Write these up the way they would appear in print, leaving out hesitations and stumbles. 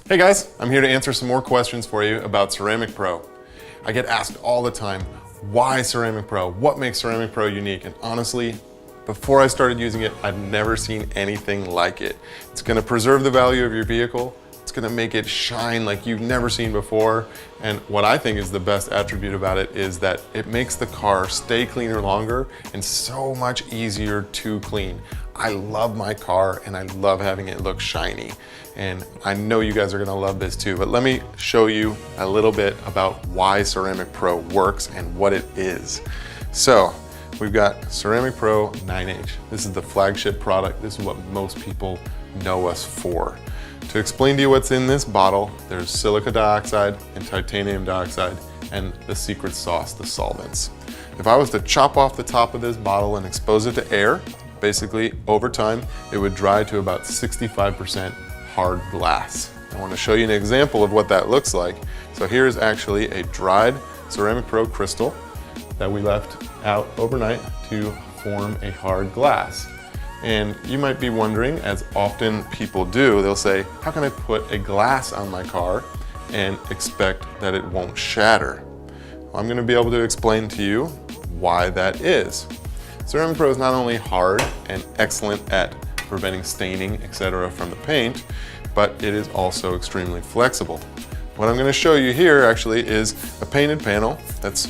Hey guys, I'm here to answer some more questions for you about Ceramic Pro. I get asked all the time, why Ceramic Pro? What makes Ceramic Pro unique? And honestly, before I started using it, I've never seen anything like it. It's gonna preserve the value of your vehicle. It's gonna make it shine like you've never seen before. And what I think is the best attribute about it is that it makes the car stay cleaner longer and so much easier to clean. I love my car and I love having it look shiny. And I know you guys are gonna love this too, but let me show you a little bit about why Ceramic Pro works and what it is. So, we've got Ceramic Pro 9H. This is the flagship product. This is what most people know us for. To explain to you what's in this bottle, there's silica dioxide and titanium dioxide and the secret sauce, the solvents. If I was to chop off the top of this bottle and expose it to air, basically over time, it would dry to about 65% hard glass. I want to show you an example of what that looks like. So here's actually a dried Ceramic Pro crystal that we left out overnight to form a hard glass. And you might be wondering, as often people do, they'll say, how can I put a glass on my car and expect that it won't shatter? Well, I'm going to be able to explain to you why that is. Ceramic Pro is not only hard and excellent at preventing staining, etc. from the paint, but it is also extremely flexible. What I'm going to show you here actually is a painted panel that's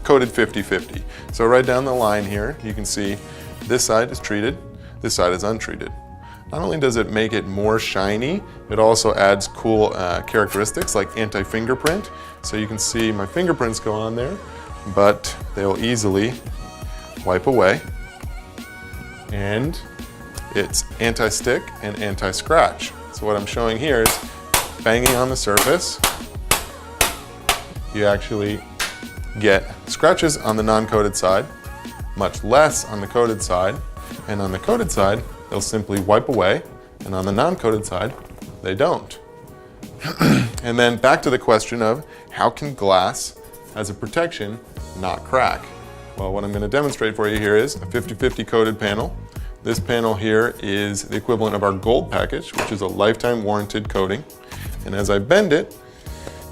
coated 50-50. So right down the line here, you can see this side is treated, this side is untreated. Not only does it make it more shiny, it also adds cool characteristics like anti-fingerprint. So you can see my fingerprints go on there, but they'll easily wipe away. And it's anti-stick and anti-scratch. So what I'm showing here is banging on the surface. You actually get scratches on the non-coated side, much less on the coated side. And on the coated side, they'll simply wipe away. And on the non-coated side, they don't. And then back to the question of how can glass, as a protection, not crack? Well, what I'm going to demonstrate for you here is a 50-50 coated panel. This panel here is the equivalent of our gold package, which is a lifetime warranted coating. And as I bend it,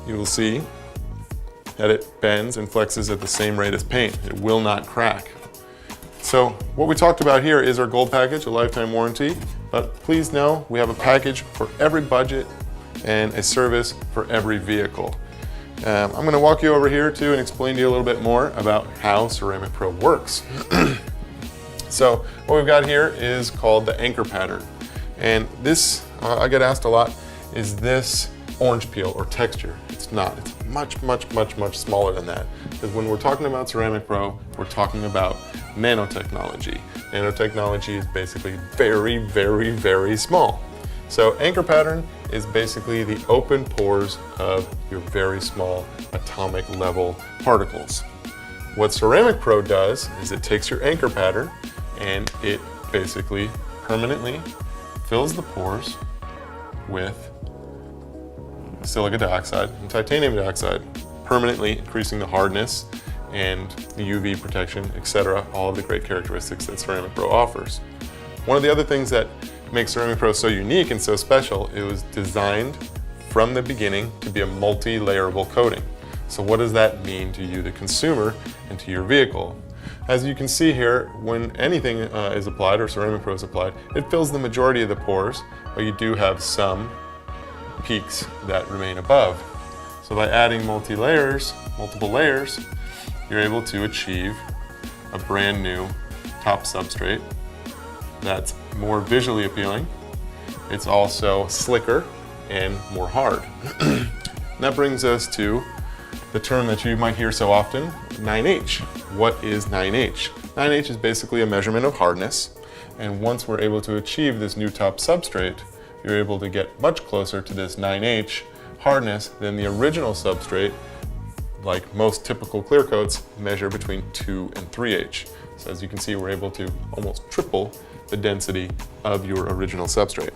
you will see that it bends and flexes at the same rate as paint. It will not crack. So what we talked about here is our gold package, a lifetime warranty, but please know we have a package for every budget and a service for every vehicle. I'm going to walk you over here too and explain to you a little bit more about how Ceramic Pro works. So what we've got here is called the anchor pattern. And this, I get asked a lot, is this orange peel or texture? It's not. It's much smaller than that. Because when we're talking about Ceramic Pro, we're talking about nanotechnology. Nanotechnology is basically very small. So anchor pattern is basically the open pores of your very small atomic level particles. What Ceramic Pro does is it takes your anchor pattern and it basically permanently fills the pores with silica dioxide and titanium dioxide, permanently increasing the hardness and the UV protection, etc., all of the great characteristics that Ceramic Pro offers. One of the other things that makes Ceramic Pro so unique and so special, it was designed from the beginning to be a multi-layerable coating. So what does that mean to you, the consumer, and to your vehicle? As you can see here, when anything is applied or Ceramic Pro is applied, it fills the majority of the pores, but you do have some peaks that remain above. So by adding multiple layers, you're able to achieve a brand new top substrate that's more visually appealing. It's also slicker and more hard. And that brings us to the term that you might hear so often, 9H. What is 9H? 9H is basically a measurement of hardness, and once we're able to achieve this new top substrate, you're able to get much closer to this 9H hardness than the original substrate. Like most typical clear coats, measure between 2 and 3H. So as you can see, we're able to almost triple the density of your original substrate.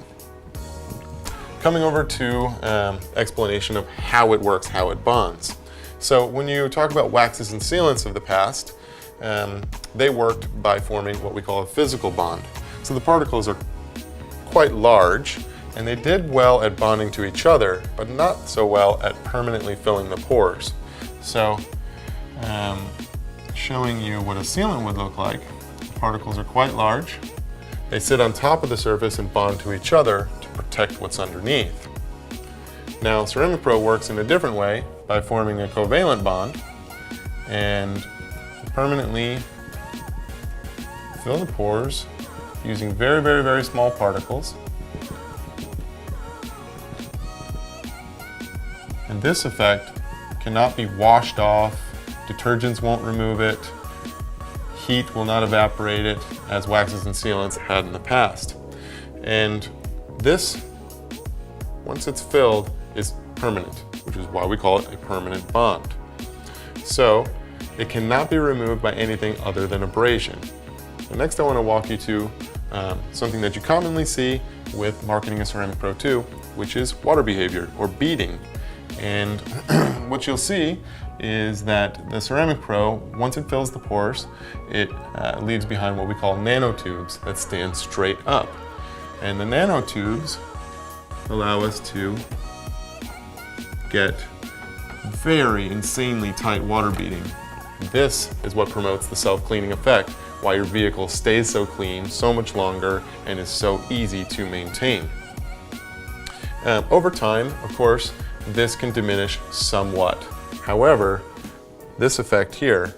Coming over to explanation of how it works, how it bonds. So when you talk about waxes and sealants of the past, they worked by forming what we call a physical bond. So the particles are quite large and they did well at bonding to each other, but not so well at permanently filling the pores. So, showing you what a sealant would look like. The particles are quite large. They sit on top of the surface and bond to each other to protect what's underneath. Now, Ceramic Pro works in a different way by forming a covalent bond and permanently fill the pores using very, very, very small particles. And this effect cannot be washed off. Detergents won't remove it. Heat will not evaporate it as waxes and sealants had in the past. And this, once it's filled, is permanent, which is why we call it a permanent bond. So it cannot be removed by anything other than abrasion. So next I want to walk you to something that you commonly see with marketing a Ceramic Pro 2, which is water behavior or beading. And what you'll see is that the Ceramic Pro, once it fills the pores, it leaves behind what we call nanotubes that stand straight up. And the nanotubes allow us to get very insanely tight water beading. This is what promotes the self-cleaning effect, why your vehicle stays so clean so much longer and is so easy to maintain. Over time, of course, this can diminish somewhat. However, this effect here,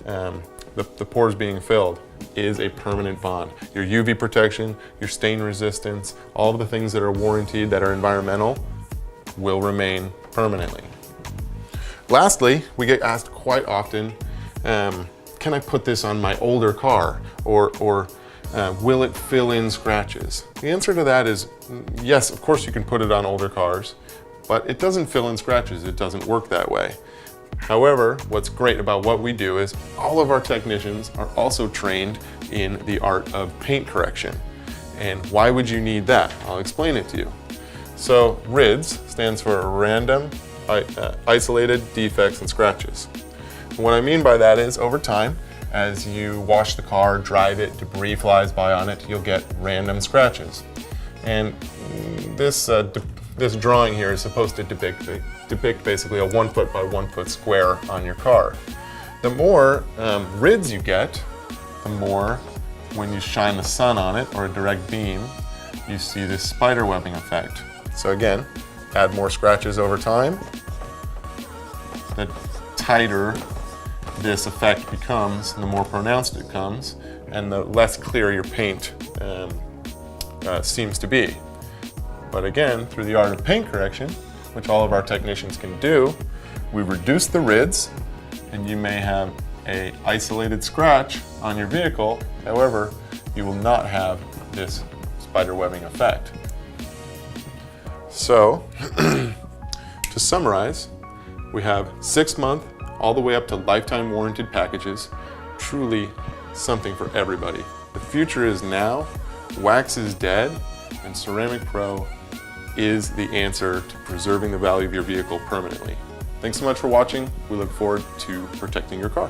the pores being filled, is a permanent bond. Your UV protection, your stain resistance, all of the things that are warranted, that are environmental, will remain permanently. Lastly, we get asked quite often, can I put this on my older car? Or will it fill in scratches? The answer to that is yes, of course you can put it on older cars, but it doesn't fill in scratches. It doesn't work that way. However, what's great about what we do is all of our technicians are also trained in the art of paint correction. And why would you need that? I'll explain it to you. So RIDS stands for Random Isolated Defects and Scratches. And what I mean by that is over time, as you wash the car, drive it, debris flies by on it, you'll get random scratches. And this drawing here is supposed to depict basically a 1 foot by 1 foot square on your car. The more RIDS you get, the more when you shine the sun on it or a direct beam, you see this spider webbing effect. So again, add more scratches over time, the tighter this effect becomes, the more pronounced it becomes, and the less clear your paint seems to be. But again, through the art of paint correction, which all of our technicians can do, we reduce the RIDS, and you may have an isolated scratch on your vehicle. However, you will not have this spider webbing effect. So, to summarize, we have 6-month all the way up to lifetime warranted packages, truly something for everybody. The future is now, wax is dead, and Ceramic Pro is the answer to preserving the value of your vehicle permanently. Thanks so much for watching. We look forward to protecting your car.